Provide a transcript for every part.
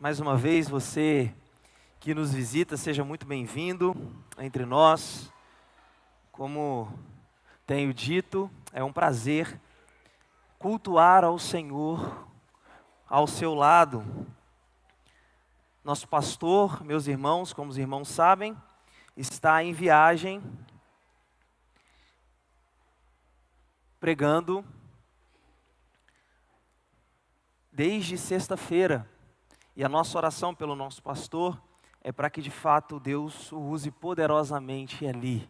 Mais uma vez, você que nos visita, seja muito bem-vindo entre nós. Como tenho dito, é um prazer cultuar ao Senhor ao seu lado. Nosso pastor, meus irmãos, como os irmãos sabem, está em viagem, pregando desde sexta-feira. E a nossa oração pelo nosso pastor é para que de fato Deus o use poderosamente ali.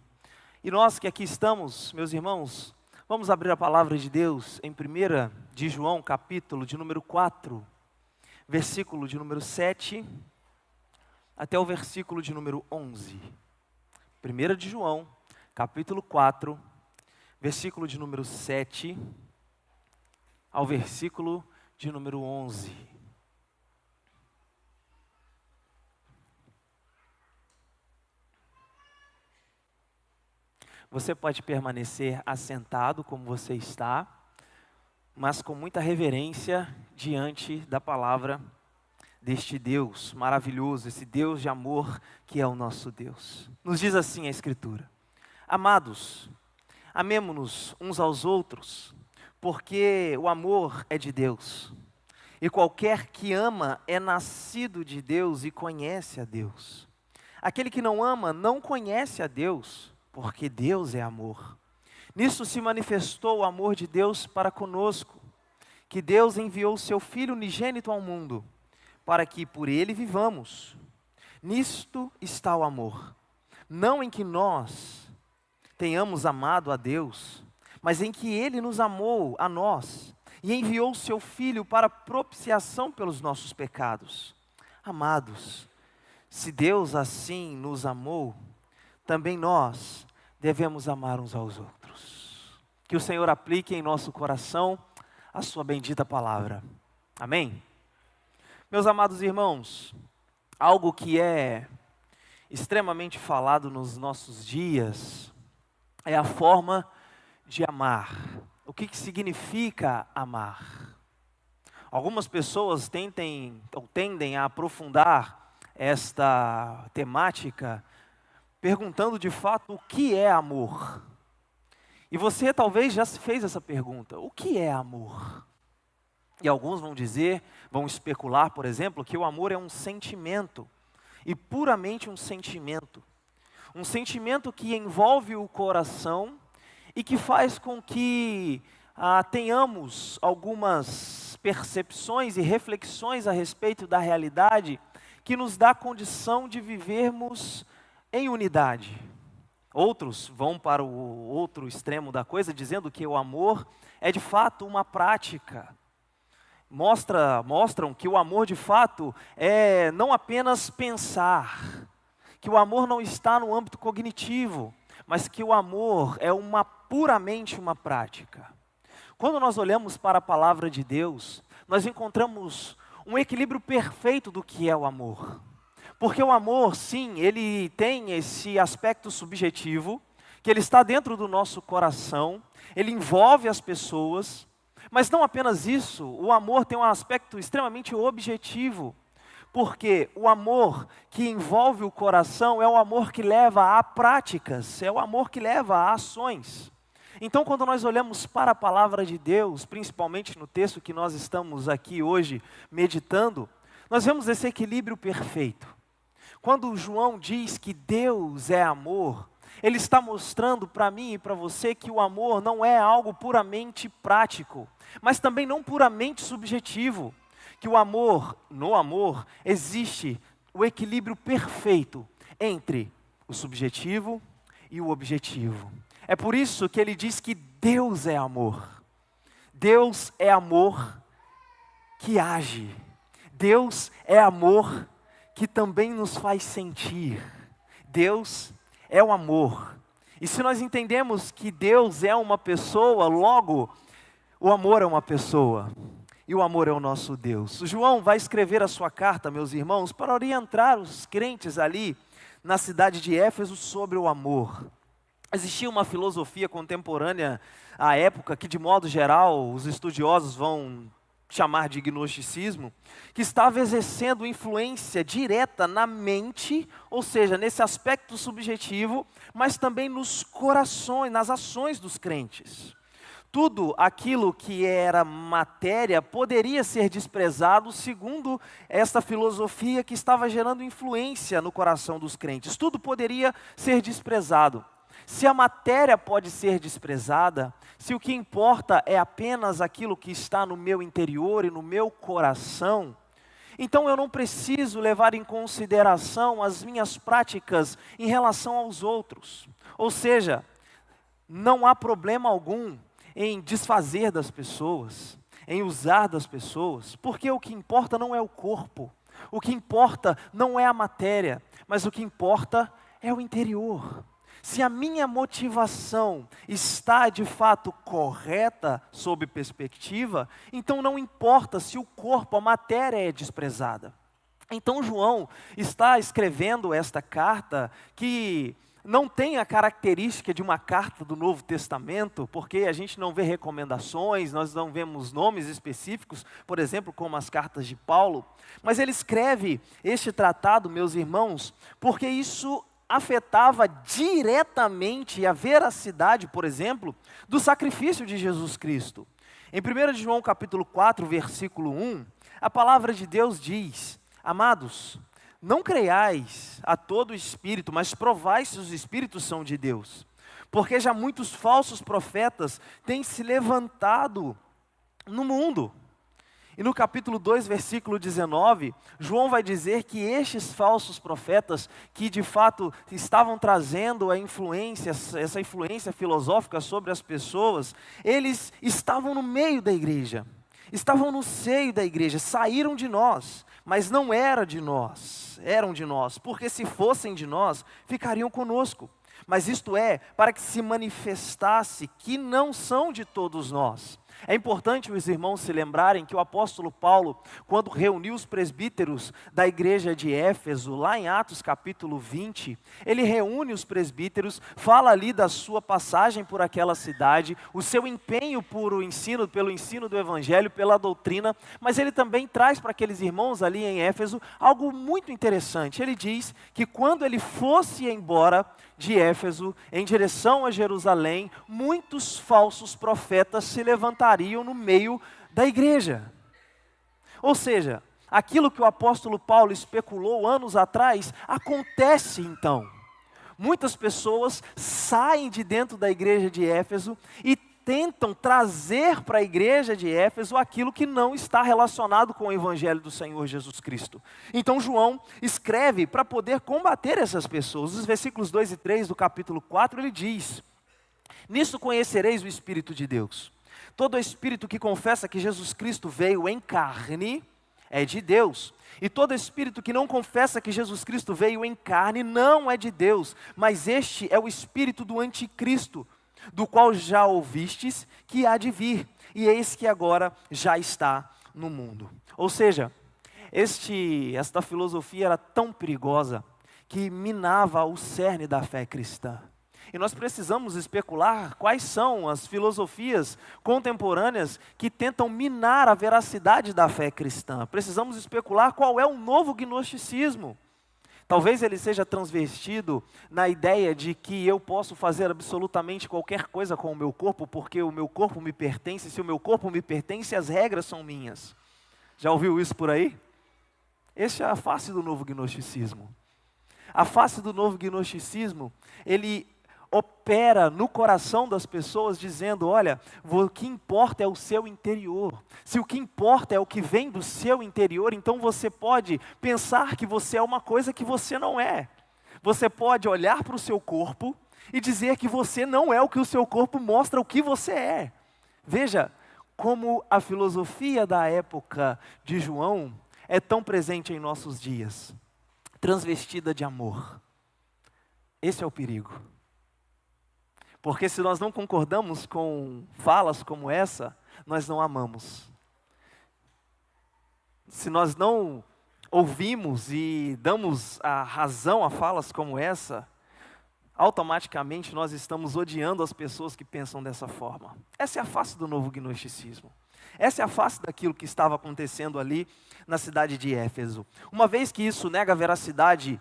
E nós que aqui estamos, meus irmãos, vamos abrir a palavra de Deus em 1 de João, capítulo de número 4, versículo de número 7, até o versículo de número 11. 1 de João, capítulo 4, versículo de número 7, ao versículo de número 11. Você pode permanecer assentado como você está, mas com muita reverência diante da palavra deste Deus maravilhoso, esse Deus de amor que é o nosso Deus. Nos diz assim a Escritura: Amados, amemo-nos uns aos outros, porque o amor é de Deus. E qualquer que ama é nascido de Deus e conhece a Deus. Aquele que não ama não conhece a Deus, porque Deus é amor. Nisso se manifestou o amor de Deus para conosco, que Deus enviou seu Filho unigênito ao mundo, para que por ele vivamos. Nisto está o amor, não em que nós tenhamos amado a Deus, mas em que ele nos amou a nós, e enviou seu Filho para propiciação pelos nossos pecados. Amados, se Deus assim nos amou, também nós devemos amar uns aos outros. Que o Senhor aplique em nosso coração a sua bendita palavra. Amém? Meus amados irmãos, algo que é extremamente falado nos nossos dias é a forma de amar. O que significa amar? Algumas pessoas tendem a aprofundar esta temática perguntando de fato o que é amor. E você talvez já se fez essa pergunta: o que é amor? E alguns vão especular, por exemplo, que o amor é um sentimento, e puramente um sentimento. Um sentimento que envolve o coração e que faz com que tenhamos algumas percepções e reflexões a respeito da realidade que nos dá condição de vivermos em unidade. Outros vão para o outro extremo da coisa, dizendo que o amor é de fato uma prática. Mostram que o amor de fato é não apenas pensar, que o amor não está no âmbito cognitivo, mas que o amor é puramente uma prática. Quando nós olhamos para a palavra de Deus, nós encontramos um equilíbrio perfeito do que é o amor. Porque o amor, sim, ele tem esse aspecto subjetivo, que ele está dentro do nosso coração, ele envolve as pessoas, mas não apenas isso, o amor tem um aspecto extremamente objetivo, porque o amor que envolve o coração é o amor que leva a práticas, é o amor que leva a ações. Então, quando nós olhamos para a palavra de Deus, principalmente no texto que nós estamos aqui hoje meditando, nós vemos esse equilíbrio perfeito. Quando João diz que Deus é amor, ele está mostrando para mim e para você que o amor não é algo puramente prático, mas também não puramente subjetivo. Que no amor, existe o equilíbrio perfeito entre o subjetivo e o objetivo. É por isso que ele diz que Deus é amor. Deus é amor que age. Deus é amor que também nos faz sentir. Deus é o amor. E se nós entendemos que Deus é uma pessoa, logo, o amor é uma pessoa. E o amor é o nosso Deus. O João vai escrever a sua carta, meus irmãos, para orientar os crentes ali na cidade de Éfeso sobre o amor. Existia uma filosofia contemporânea à época que, de modo geral, os estudiosos vão chamar de gnosticismo, que estava exercendo influência direta na mente, ou seja, nesse aspecto subjetivo, mas também nos corações, nas ações dos crentes. Tudo aquilo que era matéria poderia ser desprezado segundo esta filosofia que estava gerando influência no coração dos crentes. Tudo poderia ser desprezado. Se a matéria pode ser desprezada, se o que importa é apenas aquilo que está no meu interior e no meu coração, então eu não preciso levar em consideração as minhas práticas em relação aos outros. Ou seja, não há problema algum em desfazer das pessoas, em usar das pessoas, porque o que importa não é o corpo, o que importa não é a matéria, mas o que importa é o interior. Se a minha motivação está de fato correta sob perspectiva, então não importa se o corpo, a matéria é desprezada. Então João está escrevendo esta carta que não tem a característica de uma carta do Novo Testamento, porque a gente não vê recomendações, nós não vemos nomes específicos, por exemplo, como as cartas de Paulo, mas ele escreve este tratado, meus irmãos, porque isso afetava diretamente a veracidade, por exemplo, do sacrifício de Jesus Cristo. Em 1 João capítulo 4, versículo 1, a palavra de Deus diz: amados, não creiais a todo espírito, mas provai se os espíritos são de Deus. Porque já muitos falsos profetas têm se levantado no mundo. E no capítulo 2, versículo 19, João vai dizer que estes falsos profetas, que de fato estavam trazendo a influência, essa influência filosófica sobre as pessoas, eles estavam no meio da igreja, estavam no seio da igreja, saíram de nós, mas não eram de nós, porque se fossem de nós, ficariam conosco. Mas isto é, para que se manifestasse que não são de todos nós. É importante os irmãos se lembrarem que o apóstolo Paulo, quando reuniu os presbíteros da igreja de Éfeso, lá em Atos capítulo 20, ele reúne os presbíteros, fala ali da sua passagem por aquela cidade, o seu empenho pelo ensino do evangelho, pela doutrina, mas ele também traz para aqueles irmãos ali em Éfeso algo muito interessante. Ele diz que quando ele fosse embora de Éfeso, em direção a Jerusalém, muitos falsos profetas se levantariam no meio da igreja. Ou seja, aquilo que o apóstolo Paulo especulou anos atrás, acontece então. Muitas pessoas saem de dentro da igreja de Éfeso e tentam trazer para a igreja de Éfeso aquilo que não está relacionado com o evangelho do Senhor Jesus Cristo. Então João escreve para poder combater essas pessoas. Os versículos 2 e 3 do capítulo 4, ele diz: nisso conhecereis o Espírito de Deus. Todo espírito que confessa que Jesus Cristo veio em carne é de Deus. E todo espírito que não confessa que Jesus Cristo veio em carne não é de Deus, mas este é o espírito do anticristo, do qual já ouvistes que há de vir, e eis que agora já está no mundo. Ou seja, esta filosofia era tão perigosa que minava o cerne da fé cristã. E nós precisamos especular quais são as filosofias contemporâneas que tentam minar a veracidade da fé cristã. Precisamos especular qual é o novo gnosticismo. Talvez ele seja transvestido na ideia de que eu posso fazer absolutamente qualquer coisa com o meu corpo, porque o meu corpo me pertence. Se o meu corpo me pertence, as regras são minhas. Já ouviu isso por aí? Essa é a face do novo gnosticismo. A face do novo gnosticismo, ele opera no coração das pessoas dizendo: olha, o que importa é o seu interior. Se o que importa é o que vem do seu interior, então você pode pensar que você é uma coisa que você não é. Você pode olhar para o seu corpo e dizer que você não é o que o seu corpo mostra o que você é. Veja como a filosofia da época de João é tão presente em nossos dias, transvestida de amor. Esse é o perigo. Porque se nós não concordamos com falas como essa, nós não amamos. Se nós não ouvimos e damos a razão a falas como essa, automaticamente nós estamos odiando as pessoas que pensam dessa forma. Essa é a face do novo gnosticismo. Essa é a face daquilo que estava acontecendo ali na cidade de Éfeso. Uma vez que isso nega a veracidade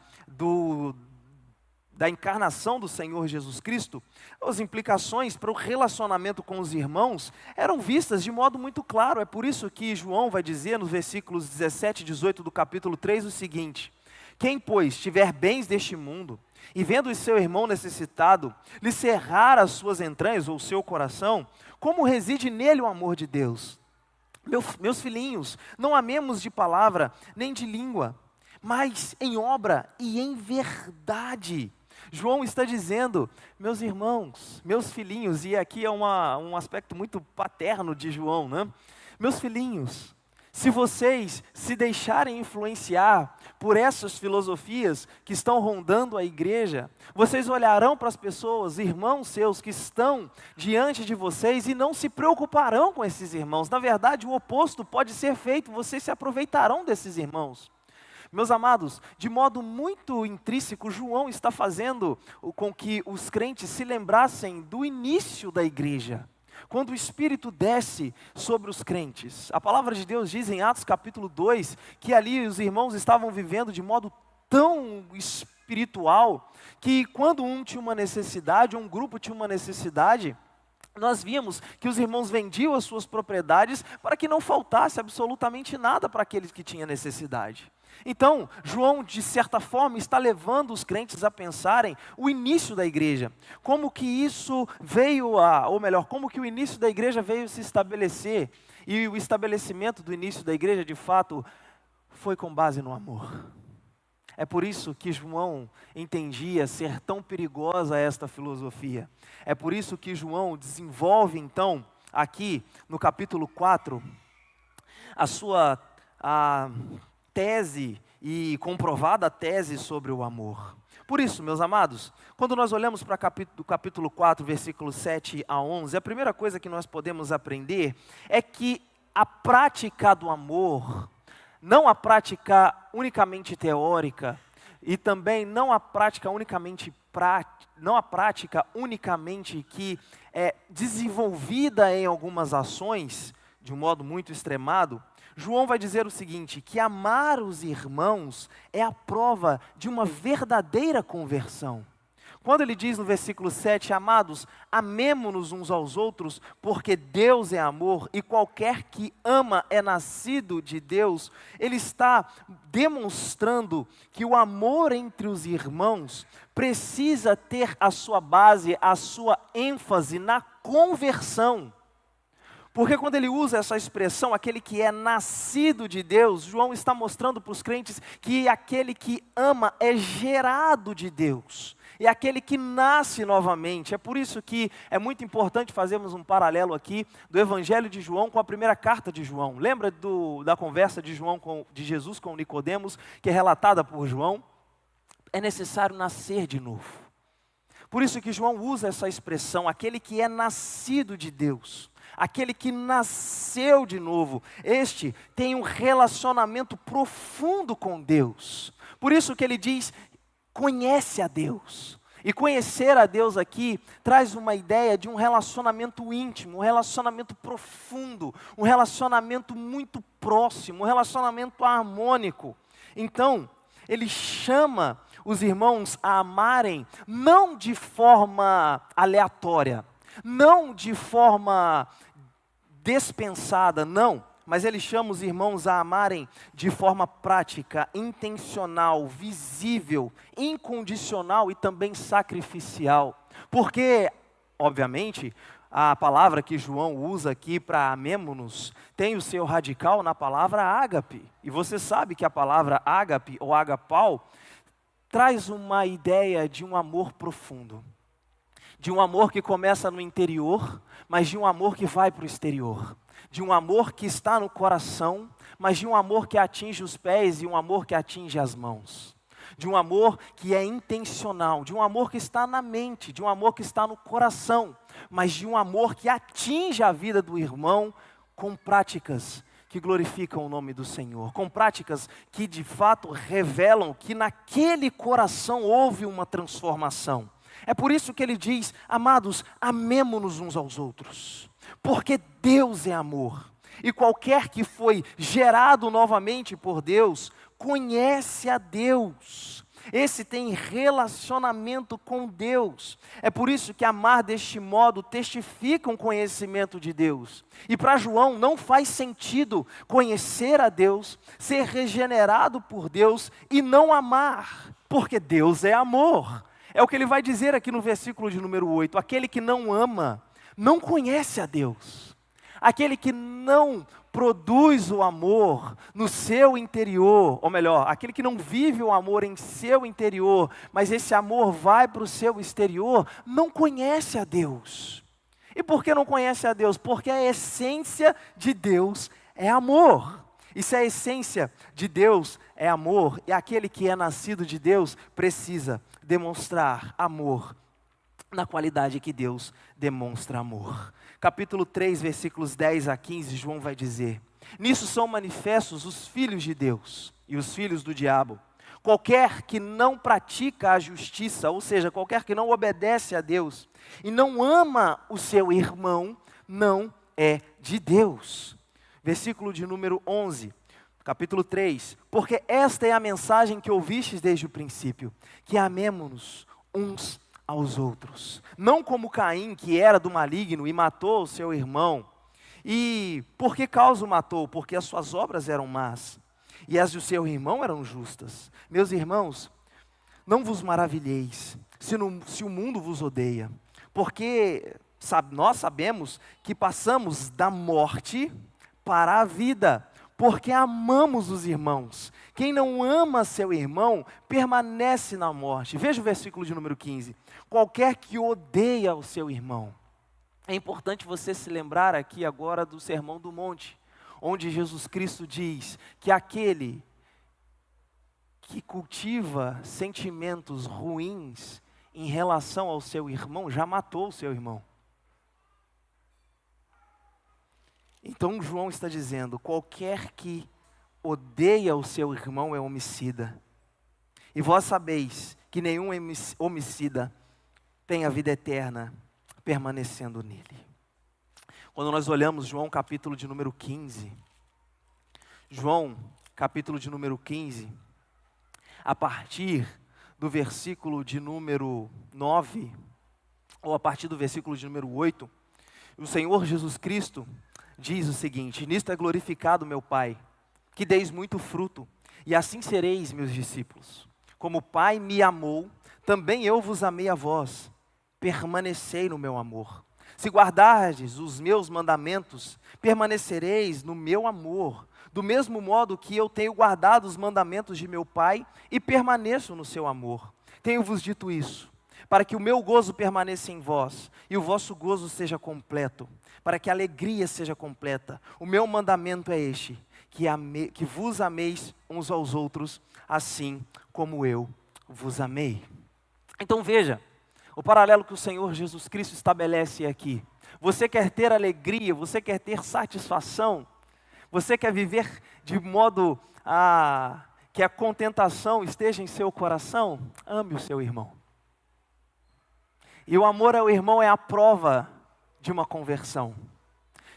da encarnação do Senhor Jesus Cristo, as implicações para o relacionamento com os irmãos eram vistas de modo muito claro. É por isso que João vai dizer nos versículos 17 e 18 do capítulo 3 o seguinte: quem, pois, tiver bens deste mundo, e vendo o seu irmão necessitado, lhe cerrar as suas entranhas ou o seu coração, como reside nele o amor de Deus? Meus filhinhos, não amemos de palavra nem de língua, mas em obra e em verdade. João está dizendo, meus irmãos, meus filhinhos, e aqui é um aspecto muito paterno de João, né? Meus filhinhos, se vocês se deixarem influenciar por essas filosofias que estão rondando a igreja, vocês olharão para as pessoas, irmãos seus que estão diante de vocês e não se preocuparão com esses irmãos. Na verdade, o oposto pode ser feito, vocês se aproveitarão desses irmãos. Meus amados, de modo muito intrínseco, João está fazendo com que os crentes se lembrassem do início da igreja. Quando o Espírito desce sobre os crentes. A palavra de Deus diz em Atos capítulo 2, que ali os irmãos estavam vivendo de modo tão espiritual, que quando um tinha uma necessidade, um grupo tinha uma necessidade, nós vimos que os irmãos vendiam as suas propriedades para que não faltasse absolutamente nada para aqueles que tinham necessidade. Então, João, de certa forma, está levando os crentes a pensarem o início da igreja. Como que isso veio como que o início da igreja veio se estabelecer. E o estabelecimento do início da igreja, de fato, foi com base no amor. É por isso que João entendia ser tão perigosa esta filosofia. É por isso que João desenvolve, então, aqui no capítulo 4, a sua tese e comprovada tese sobre o amor. Por isso, meus amados, quando nós olhamos para o capítulo 4, versículos 7 a 11, a primeira coisa que nós podemos aprender é que a prática do amor, não a prática unicamente teórica, e também não a prática unicamente que é desenvolvida em algumas ações, de um modo muito extremado, João vai dizer o seguinte, que amar os irmãos é a prova de uma verdadeira conversão. Quando ele diz no versículo 7, amados, amemo-nos uns aos outros, porque Deus é amor, e qualquer que ama é nascido de Deus, ele está demonstrando que o amor entre os irmãos precisa ter a sua base, a sua ênfase na conversão. Porque quando ele usa essa expressão, aquele que é nascido de Deus, João está mostrando para os crentes que aquele que ama é gerado de Deus. É aquele que nasce novamente. É por isso que é muito importante fazermos um paralelo aqui do Evangelho de João com a primeira carta de João. Lembra da conversa de Jesus com Nicodemos, que é relatada por João? É necessário nascer de novo. Por isso que João usa essa expressão, aquele que é nascido de Deus. Aquele que nasceu de novo, este tem um relacionamento profundo com Deus. Por isso que ele diz, conhece a Deus. E conhecer a Deus aqui traz uma ideia de um relacionamento íntimo, um relacionamento profundo, um relacionamento muito próximo, um relacionamento harmônico. Então, ele chama os irmãos a amarem, não de forma aleatória, não de forma dispensada, não, mas ele chama os irmãos a amarem de forma prática, intencional, visível, incondicional e também sacrificial. Porque, obviamente, a palavra que João usa aqui para amemo-nos tem o seu radical na palavra ágape. E você sabe que a palavra ágape ou agapau traz uma ideia de um amor profundo. De um amor que começa no interior, mas de um amor que vai para o exterior. De um amor que está no coração, mas de um amor que atinge os pés e um amor que atinge as mãos. De um amor que é intencional, de um amor que está na mente, de um amor que está no coração, mas de um amor que atinge a vida do irmão com práticas que glorificam o nome do Senhor, com práticas que de fato revelam que naquele coração houve uma transformação. É por isso que ele diz, amados, amemo-nos uns aos outros, porque Deus é amor. E qualquer que foi gerado novamente por Deus, conhece a Deus. Esse tem relacionamento com Deus. É por isso que amar deste modo testifica um conhecimento de Deus. E para João não faz sentido conhecer a Deus, ser regenerado por Deus e não amar, porque Deus é amor. É o que ele vai dizer aqui no versículo de número 8. Aquele que não ama, não conhece a Deus. Aquele que não produz o amor no seu interior, ou melhor, aquele que não vive o amor em seu interior, mas esse amor vai para o seu exterior, não conhece a Deus. E por que não conhece a Deus? Porque a essência de Deus é amor. E se a essência de Deus é amor, e aquele que é nascido de Deus precisa demonstrar amor na qualidade que Deus demonstra amor. Capítulo 3, versículos 10 a 15, João vai dizer: nisso são manifestos os filhos de Deus e os filhos do diabo. Qualquer que não pratica a justiça, ou seja, qualquer que não obedece a Deus e não ama o seu irmão, não é de Deus. Versículo de número 11, capítulo 3. Porque esta é a mensagem que ouvistes desde o princípio, que amemo-nos uns aos outros. Não como Caim, que era do maligno e matou o seu irmão. E por que causa o matou? Porque as suas obras eram más e as do seu irmão eram justas. Meus irmãos, não vos maravilheis se o mundo vos odeia, porque nós sabemos que passamos da morte para a vida, porque amamos os irmãos. Quem não ama seu irmão, permanece na morte. Veja o versículo de número 15. Qualquer que odeia o seu irmão. É importante você se lembrar aqui agora do Sermão do Monte, onde Jesus Cristo diz que aquele que cultiva sentimentos ruins em relação ao seu irmão, já matou o seu irmão. Então João está dizendo, qualquer que odeia o seu irmão é homicida. E vós sabeis que nenhum homicida tem a vida eterna permanecendo nele. Quando nós olhamos João capítulo de número 15, João capítulo de número 15, a partir do versículo de número 9, ou a partir do versículo de número 8, o Senhor Jesus Cristo diz o seguinte: nisto é glorificado meu Pai, que deis muito fruto, e assim sereis meus discípulos. Como o Pai me amou, também eu vos amei a vós, permanecei no meu amor. Se guardardes os meus mandamentos, permanecereis no meu amor, do mesmo modo que eu tenho guardado os mandamentos de meu Pai e permaneço no seu amor. Tenho-vos dito isso, para que o meu gozo permaneça em vós e o vosso gozo seja completo, para que a alegria seja completa. O meu mandamento é este, que vos ameis uns aos outros, assim como eu vos amei. Então veja, o paralelo que o Senhor Jesus Cristo estabelece aqui. Você quer ter alegria, você quer ter satisfação, você quer viver de modo que a contentação esteja em seu coração? Ame o seu irmão. E o amor ao irmão é a prova de uma conversão.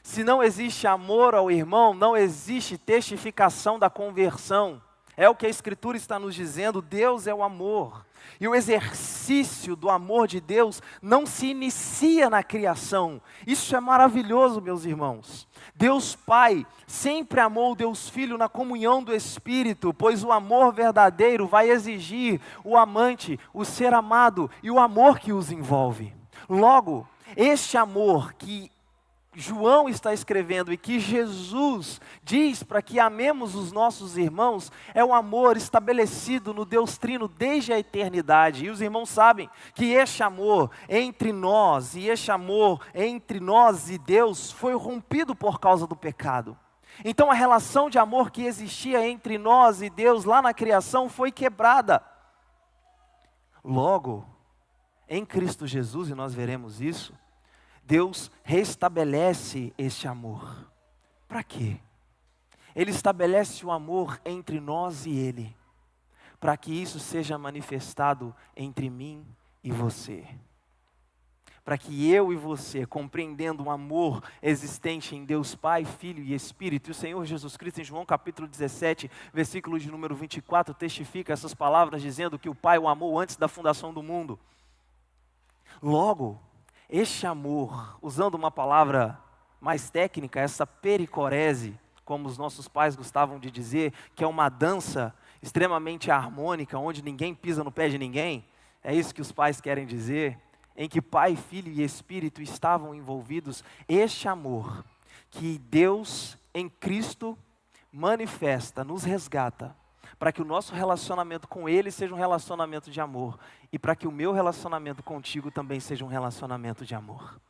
Se não existe amor ao irmão, não existe testificação da conversão. É o que a Escritura está nos dizendo, Deus é o amor. E o exercício do amor de Deus não se inicia na criação. Isso é maravilhoso, meus irmãos. Deus Pai sempre amou Deus Filho na comunhão do Espírito, pois o amor verdadeiro vai exigir o amante, o ser amado e o amor que os envolve. Logo, este amor que João está escrevendo e que Jesus diz para que amemos os nossos irmãos, é um amor estabelecido no Deus Trino desde a eternidade. E os irmãos sabem que este amor entre nós e Deus foi rompido por causa do pecado. Então a relação de amor que existia entre nós e Deus lá na criação foi quebrada. Logo, em Cristo Jesus, e nós veremos isso, Deus restabelece este amor. Para quê? Ele estabelece o amor entre nós e Ele, para que isso seja manifestado entre mim e você. Para que eu e você, compreendendo o amor existente em Deus Pai, Filho e Espírito, e o Senhor Jesus Cristo, em João capítulo 17, versículo de número 24, testifica essas palavras dizendo que o Pai o amou antes da fundação do mundo. Logo, este amor, usando uma palavra mais técnica, essa pericorese, como os nossos pais gostavam de dizer, que é uma dança extremamente harmônica, onde ninguém pisa no pé de ninguém, é isso que os pais querem dizer, em que Pai, Filho e Espírito estavam envolvidos, este amor que Deus em Cristo manifesta, nos resgata, para que o nosso relacionamento com Ele seja um relacionamento de amor, e para que o meu relacionamento contigo também seja um relacionamento de amor.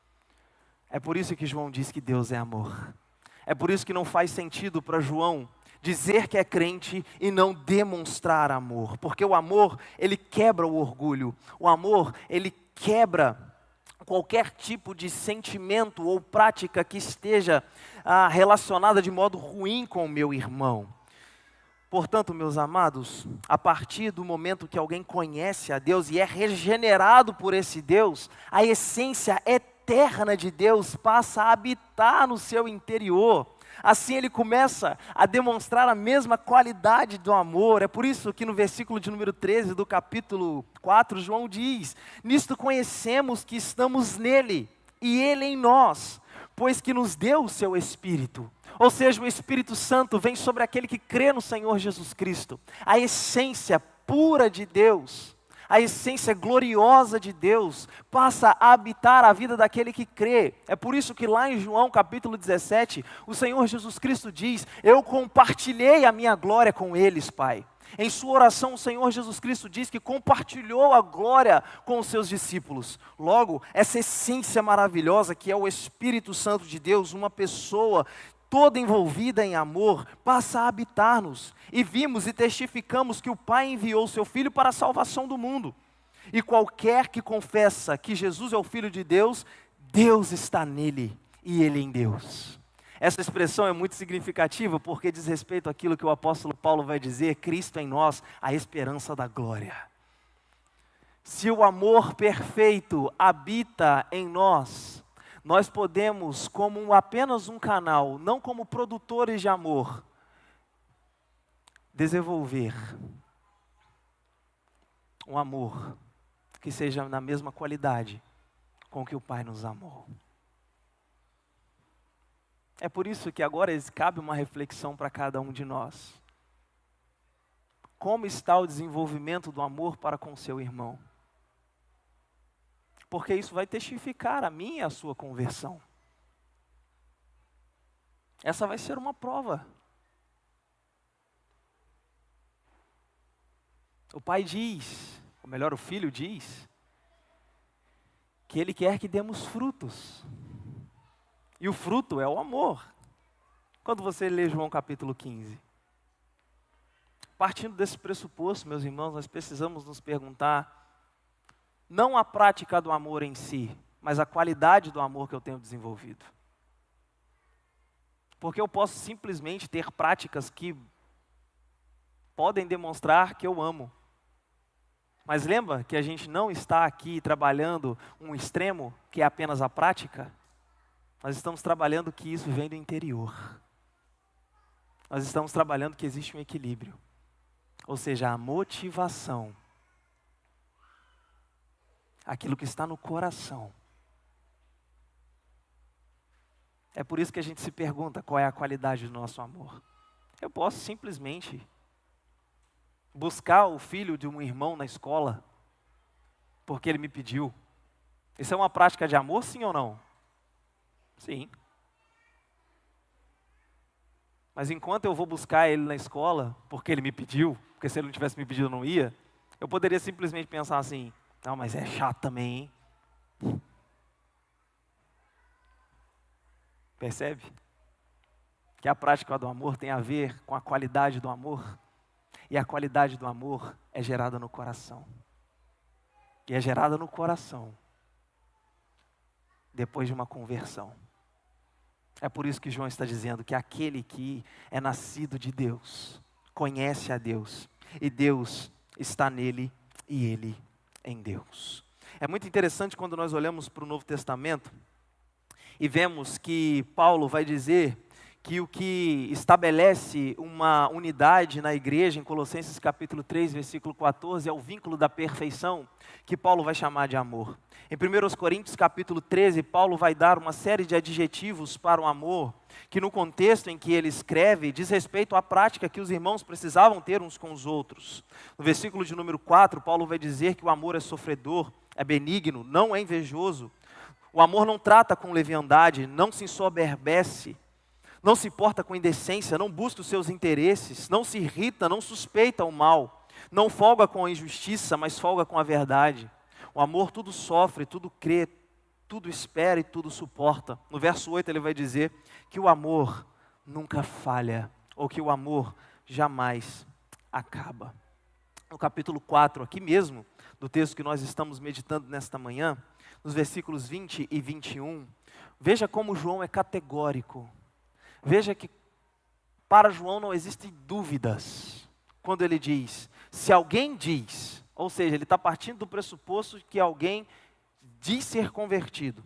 É por isso que João diz que Deus é amor. É por isso que não faz sentido para João dizer que é crente e não demonstrar amor, porque o amor, ele quebra o orgulho, o amor, ele quebra qualquer tipo de sentimento ou prática que esteja relacionada de modo ruim com o meu irmão. Portanto, meus amados, a partir do momento que alguém conhece a Deus e é regenerado por esse Deus, a essência eterna de Deus passa a habitar no seu interior. Assim ele começa a demonstrar a mesma qualidade do amor. É por isso que no versículo de número 13 do capítulo 4, João diz: nisto conhecemos que estamos nele e ele em nós, pois que nos deu o seu Espírito. Ou seja, o Espírito Santo vem sobre aquele que crê no Senhor Jesus Cristo. A essência pura de Deus, a essência gloriosa de Deus passa a habitar a vida daquele que crê. É por isso que lá em João capítulo 17, o Senhor Jesus Cristo diz: eu compartilhei a minha glória com eles, Pai. Em sua oração, o Senhor Jesus Cristo diz que compartilhou a glória com os seus discípulos. Logo, essa essência maravilhosa que é o Espírito Santo de Deus, uma pessoa toda envolvida em amor, passa a habitar-nos. E vimos e testificamos que o Pai enviou o seu Filho para a salvação do mundo. E qualquer que confessa que Jesus é o Filho de Deus, Deus está nele e ele em Deus. Essa expressão é muito significativa porque diz respeito àquilo que o apóstolo Paulo vai dizer: Cristo em nós, a esperança da glória. Se o amor perfeito habita em nós, nós podemos, como apenas um canal, não como produtores de amor, desenvolver um amor que seja na mesma qualidade com que o Pai nos amou. É por isso que agora cabe uma reflexão para cada um de nós. Como está o desenvolvimento do amor para com seu irmão? Porque isso vai testificar a minha e a sua conversão. Essa vai ser uma prova. O pai diz, ou melhor, o filho diz, que ele quer que demos frutos. E o fruto é o amor. Quando você lê João capítulo 15. Partindo desse pressuposto, meus irmãos, nós precisamos nos perguntar, não a prática do amor em si, mas a qualidade do amor que eu tenho desenvolvido. Porque eu posso simplesmente ter práticas que podem demonstrar que eu amo. Mas lembra que a gente não está aqui trabalhando um extremo, que é apenas a prática? Nós estamos trabalhando que isso vem do interior. Nós estamos trabalhando que existe um equilíbrio. Ou seja, a motivação, aquilo que está no coração. É por isso que a gente se pergunta qual é a qualidade do nosso amor. Eu posso simplesmente buscar o filho de um irmão na escola, porque ele me pediu. Isso é uma prática de amor, sim ou não? Sim. Mas enquanto eu vou buscar ele na escola, porque ele me pediu, porque se ele não tivesse me pedido eu não ia, eu poderia simplesmente pensar assim, não, mas é chato também, hein? Percebe? Que a prática do amor tem a ver com a qualidade do amor. E a qualidade do amor é gerada no coração. E é gerada no coração depois de uma conversão. É por isso que João está dizendo que aquele que é nascido de Deus, conhece a Deus, e Deus está nele e ele em Deus. É muito interessante quando nós olhamos para o Novo Testamento e vemos que Paulo vai dizer que o que estabelece uma unidade na igreja, em Colossenses capítulo 3, versículo 14, é o vínculo da perfeição, que Paulo vai chamar de amor. Em 1 Coríntios capítulo 13, Paulo vai dar uma série de adjetivos para o amor, que no contexto em que ele escreve, diz respeito à prática que os irmãos precisavam ter uns com os outros. No versículo de número 4, Paulo vai dizer que o amor é sofredor, é benigno, não é invejoso. O amor não trata com leviandade, não se ensoberbece, não se porta com indecência, não busca os seus interesses, não se irrita, não suspeita o mal, não folga com a injustiça, mas folga com a verdade. O amor tudo sofre, tudo crê, tudo espera e tudo suporta. No verso 8 ele vai dizer que o amor nunca falha, ou que o amor jamais acaba. No capítulo 4, aqui mesmo, do texto que nós estamos meditando nesta manhã, nos versículos 20 e 21, veja como João é categórico. Veja que para João não existem dúvidas quando ele diz, se alguém diz, ou seja, ele está partindo do pressuposto de que alguém diz ser convertido,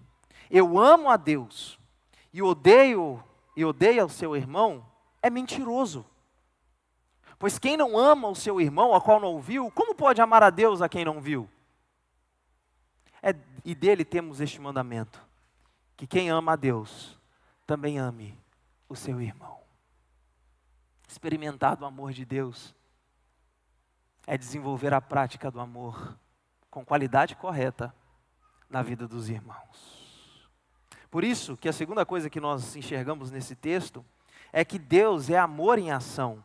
eu amo a Deus e odeia o seu irmão, é mentiroso. Pois quem não ama o seu irmão, a qual não viu, como pode amar a Deus a quem não viu? E dele temos este mandamento, que quem ama a Deus, também ame o seu irmão. Experimentar do amor de Deus é desenvolver a prática do amor com qualidade correta na vida dos irmãos. Por isso que a segunda coisa que nós enxergamos nesse texto é que Deus é amor em ação.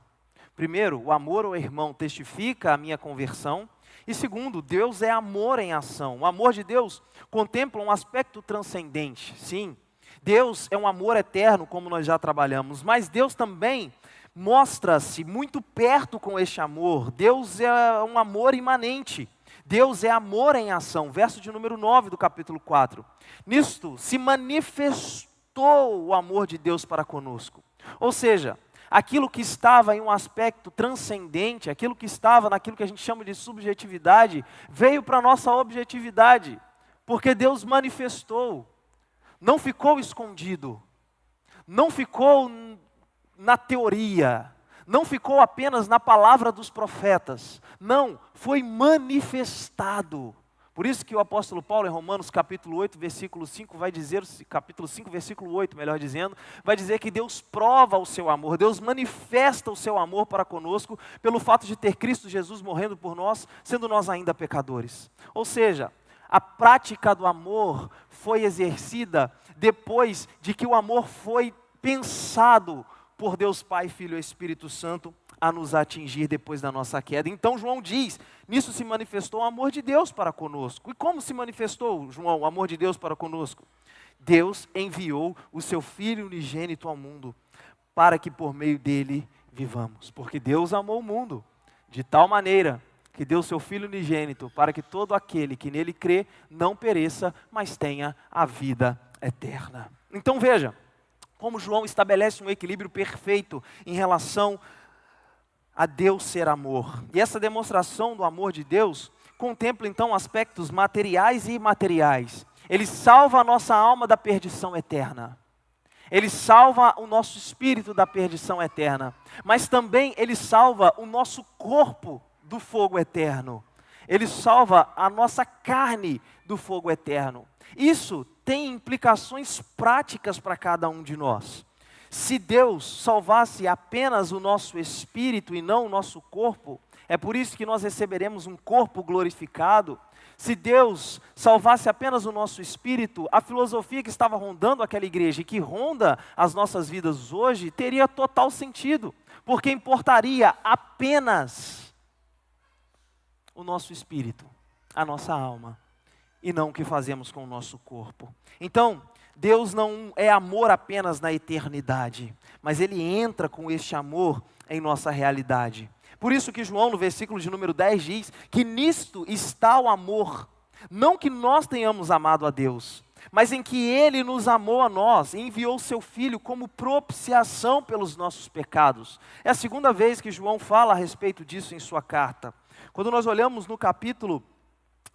Primeiro, o amor ao irmão testifica a minha conversão. E segundo, Deus é amor em ação. O amor de Deus contempla um aspecto transcendente. Sim, Deus é um amor eterno, como nós já trabalhamos, mas Deus também mostra-se muito perto com este amor. Deus é um amor imanente. Deus é amor em ação. Verso de número 9 do capítulo 4. Nisto se manifestou o amor de Deus para conosco. Ou seja, aquilo que estava em um aspecto transcendente, aquilo que estava naquilo que a gente chama de subjetividade, veio para a nossa objetividade, porque Deus manifestou, não ficou escondido, não ficou na teoria, não ficou apenas na palavra dos profetas, não, foi manifestado. Por isso que o apóstolo Paulo, em Romanos capítulo 8, versículo 5, vai dizer, capítulo 5, versículo 8, melhor dizendo, vai dizer que Deus prova o seu amor, Deus manifesta o seu amor para conosco, pelo fato de ter Cristo Jesus morrendo por nós, sendo nós ainda pecadores. Ou seja, a prática do amor foi exercida depois de que o amor foi pensado por Deus Pai, Filho e Espírito Santo, a nos atingir depois da nossa queda. Então João diz, nisso se manifestou o amor de Deus para conosco. E como se manifestou, João, o amor de Deus para conosco? Deus enviou o seu Filho unigênito ao mundo, para que por meio dele vivamos. Porque Deus amou o mundo, de tal maneira que deu o seu Filho unigênito, para que todo aquele que nele crê, não pereça, mas tenha a vida eterna. Então veja, como João estabelece um equilíbrio perfeito em relação a Deus ser amor. E essa demonstração do amor de Deus contempla então aspectos materiais e imateriais. Ele salva a nossa alma da perdição eterna. Ele salva o nosso espírito da perdição eterna. Mas também ele salva o nosso corpo do fogo eterno. Ele salva a nossa carne do fogo eterno. Isso tem implicações práticas para cada um de nós. Se Deus salvasse apenas o nosso espírito e não o nosso corpo, é por isso que nós receberemos um corpo glorificado. Se Deus salvasse apenas o nosso espírito, a filosofia que estava rondando aquela igreja e que ronda as nossas vidas hoje, teria total sentido, porque importaria apenas o nosso espírito, a nossa alma, e não o que fazemos com o nosso corpo. Então, Deus não é amor apenas na eternidade, mas Ele entra com este amor em nossa realidade. Por isso que João, no versículo de número 10, diz que nisto está o amor. Não que nós tenhamos amado a Deus, mas em que Ele nos amou a nós e enviou o Seu Filho como propiciação pelos nossos pecados. É a segunda vez que João fala a respeito disso em sua carta. Quando nós olhamos no capítulo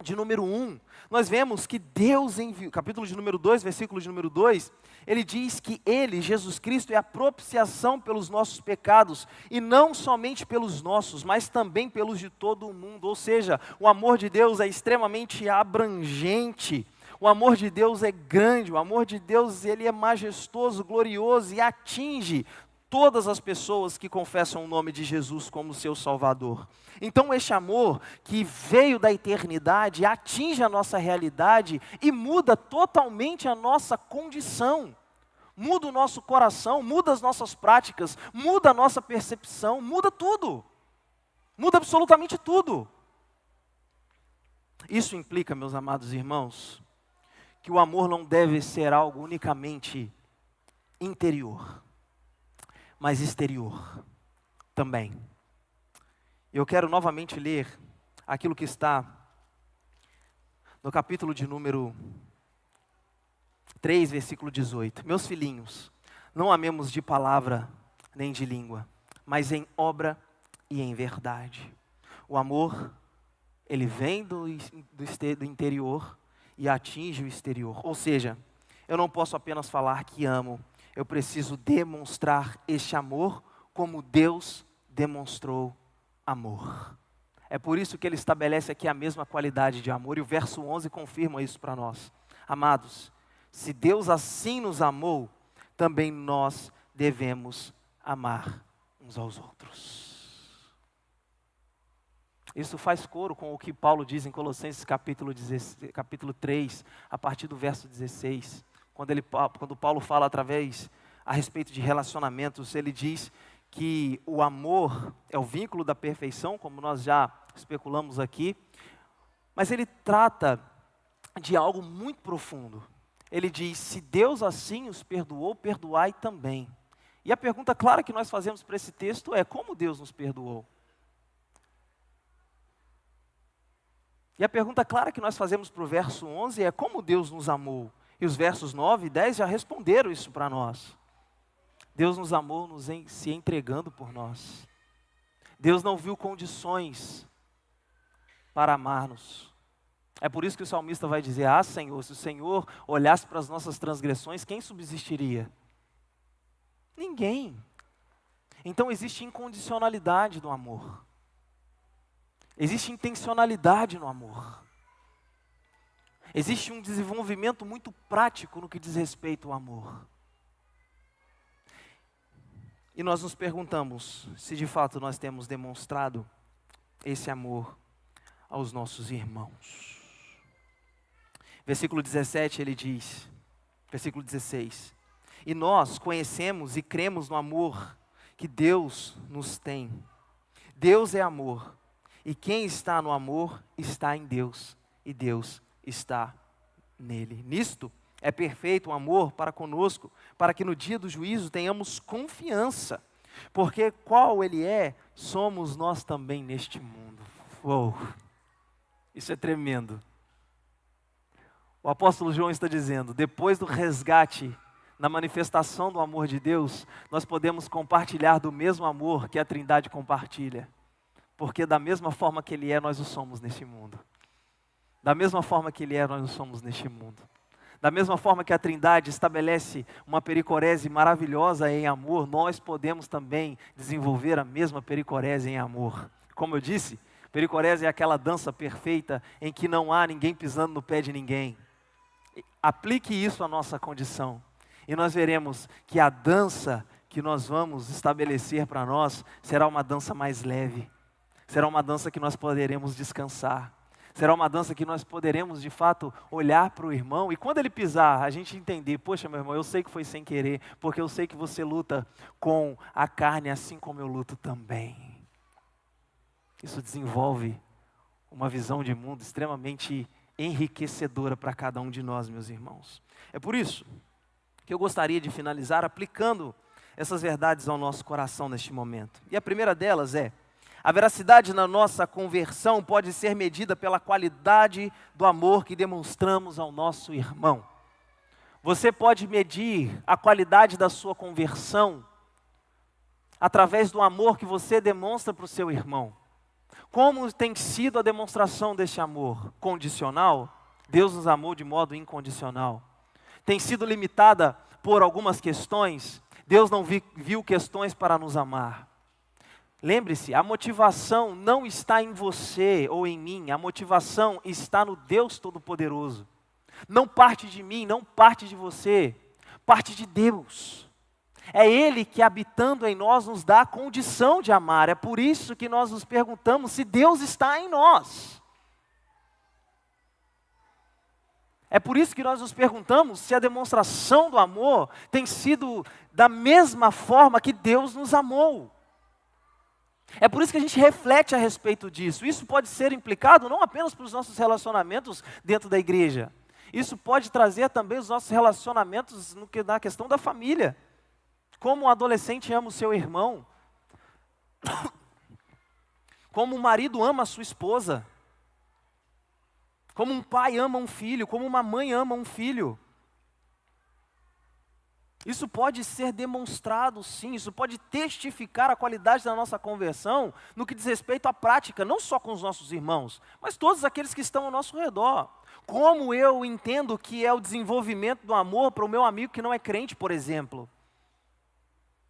de número 1, nós vemos que Deus enviou, capítulo de número 2, versículo de número 2, ele diz que ele, Jesus Cristo, é a propiciação pelos nossos pecados, e não somente pelos nossos, mas também pelos de todo o mundo. Ou seja, o amor de Deus é extremamente abrangente, o amor de Deus é grande, o amor de Deus ele é majestoso, glorioso e atinge todas as pessoas que confessam o nome de Jesus como seu Salvador. Então este amor que veio da eternidade atinge a nossa realidade e muda totalmente a nossa condição. Muda o nosso coração, muda as nossas práticas, muda a nossa percepção, muda tudo. Muda absolutamente tudo. Isso implica, meus amados irmãos, que o amor não deve ser algo unicamente interior, mas exterior também. Eu quero novamente ler aquilo que está no capítulo de número 3, versículo 18. Meus filhinhos, não amemos de palavra nem de língua, mas em obra e em verdade. O amor, ele vem do interior e atinge o exterior. Ou seja, eu não posso apenas falar que amo, eu preciso demonstrar este amor como Deus demonstrou amor. É por isso que ele estabelece aqui a mesma qualidade de amor, e o verso 11 confirma isso para nós. Amados, se Deus assim nos amou, também nós devemos amar uns aos outros. Isso faz coro com o que Paulo diz em Colossenses capítulo 3, a partir do verso 16. Quando Paulo fala a respeito de relacionamentos, ele diz que o amor é o vínculo da perfeição, como nós já especulamos aqui, mas ele trata de algo muito profundo. Ele diz, se Deus assim os perdoou, perdoai também. E a pergunta clara que nós fazemos para esse texto é, como Deus nos perdoou? E a pergunta clara que nós fazemos para o verso 11 é, como Deus nos amou? E os versos 9 e 10 já responderam isso para nós. Deus nos amou se entregando por nós. Deus não viu condições para amar-nos. É por isso que o salmista vai dizer, Senhor, se o Senhor olhasse para as nossas transgressões, quem subsistiria? Ninguém. Então existe incondicionalidade no amor. Existe intencionalidade no amor. Existe um desenvolvimento muito prático no que diz respeito ao amor. E nós nos perguntamos se de fato nós temos demonstrado esse amor aos nossos irmãos. Versículo 17 ele diz, versículo 16, e nós conhecemos e cremos no amor que Deus nos tem. Deus é amor, e quem está no amor está em Deus, e Deus está nele. Nisto é perfeito o amor para conosco, para que no dia do juízo tenhamos confiança, porque qual ele é, somos nós também neste mundo. Uou, isso é tremendo. O apóstolo João está dizendo, depois do resgate, na manifestação do amor de Deus, nós podemos compartilhar do mesmo amor que a Trindade compartilha, porque da mesma forma que ele é, nós o somos neste mundo. Da mesma forma que ele é, nós o somos neste mundo. Da mesma forma que a Trindade estabelece uma pericorese maravilhosa em amor, nós podemos também desenvolver a mesma pericorese em amor. Como eu disse, pericorese é aquela dança perfeita em que não há ninguém pisando no pé de ninguém. Aplique isso à nossa condição e nós veremos que a dança que nós vamos estabelecer para nós será uma dança mais leve, será uma dança que nós poderemos descansar. Será uma dança que nós poderemos, de fato, olhar para o irmão e quando ele pisar, a gente entender, poxa, meu irmão, eu sei que foi sem querer, porque eu sei que você luta com a carne assim como eu luto também. Isso desenvolve uma visão de mundo extremamente enriquecedora para cada um de nós, meus irmãos. É por isso que eu gostaria de finalizar aplicando essas verdades ao nosso coração neste momento. E a primeira delas é, a veracidade na nossa conversão pode ser medida pela qualidade do amor que demonstramos ao nosso irmão. Você pode medir a qualidade da sua conversão através do amor que você demonstra para o seu irmão. Como tem sido a demonstração desse amor? Condicional? Deus nos amou de modo incondicional. Tem sido limitada por algumas questões? Deus não viu questões para nos amar. Lembre-se, a motivação não está em você ou em mim, a motivação está no Deus Todo-Poderoso. Não parte de mim, não parte de você, parte de Deus. É Ele que, habitando em nós, nos dá a condição de amar. É por isso que nós nos perguntamos se Deus está em nós. É por isso que nós nos perguntamos se a demonstração do amor tem sido da mesma forma que Deus nos amou. É por isso que a gente reflete a respeito disso. Isso pode ser implicado não apenas para os nossos relacionamentos dentro da igreja. Isso pode trazer também os nossos relacionamentos na questão da família. Como um adolescente ama o seu irmão. Como um marido ama a sua esposa. Como um pai ama um filho. Como uma mãe ama um filho. Isso pode ser demonstrado, sim, isso pode testificar a qualidade da nossa conversão no que diz respeito à prática, não só com os nossos irmãos, mas todos aqueles que estão ao nosso redor. Como eu entendo que é o desenvolvimento do amor para o meu amigo que não é crente, por exemplo?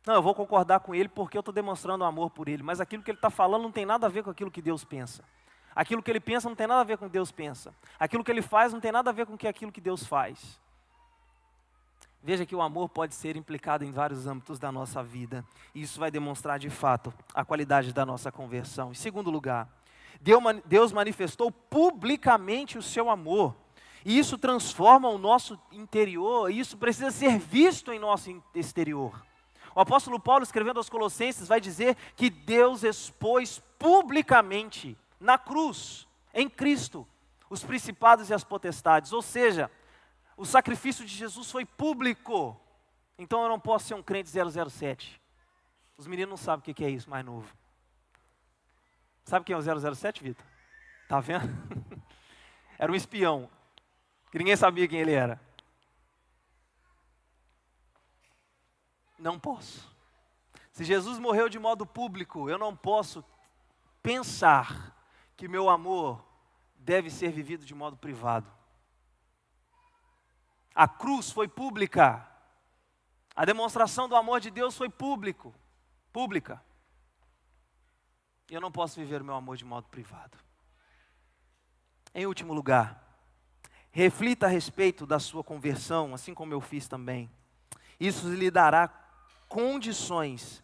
Não, eu vou concordar com ele porque eu estou demonstrando amor por ele, mas aquilo que ele está falando não tem nada a ver com aquilo que Deus pensa. Aquilo que ele pensa não tem nada a ver com o que Deus pensa. Aquilo que ele faz não tem nada a ver com aquilo que Deus faz. Veja que o amor pode ser implicado em vários âmbitos da nossa vida. E isso vai demonstrar de fato a qualidade da nossa conversão. Em segundo lugar, Deus manifestou publicamente o seu amor. E isso transforma o nosso interior, e isso precisa ser visto em nosso exterior. O apóstolo Paulo, escrevendo aos Colossenses, vai dizer que Deus expôs publicamente, na cruz, em Cristo, os principados e as potestades. Ou seja, o sacrifício de Jesus foi público. Então eu não posso ser um crente 007. Os meninos não sabem o que é isso, mais novo. Sabe quem é o 007, Vitor? Tá vendo? Era um espião, que ninguém sabia quem ele era. Não posso. Se Jesus morreu de modo público, eu não posso pensar que meu amor deve ser vivido de modo privado. A cruz foi pública. A demonstração do amor de Deus foi pública. Eu não posso viver o meu amor de modo privado. Em último lugar, reflita a respeito da sua conversão, assim como eu fiz também. Isso lhe dará condições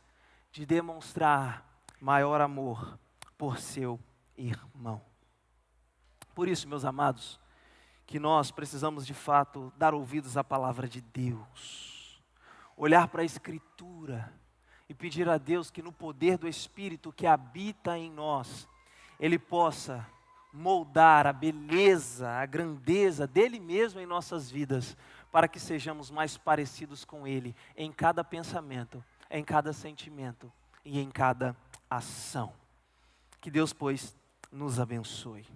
de demonstrar maior amor por seu irmão. Por isso, meus amados, que nós precisamos de fato dar ouvidos à palavra de Deus, olhar para a Escritura e pedir a Deus que no poder do Espírito que habita em nós, Ele possa moldar a beleza, a grandeza dEle mesmo em nossas vidas, para que sejamos mais parecidos com Ele em cada pensamento, em cada sentimento e em cada ação. Que Deus, pois, nos abençoe.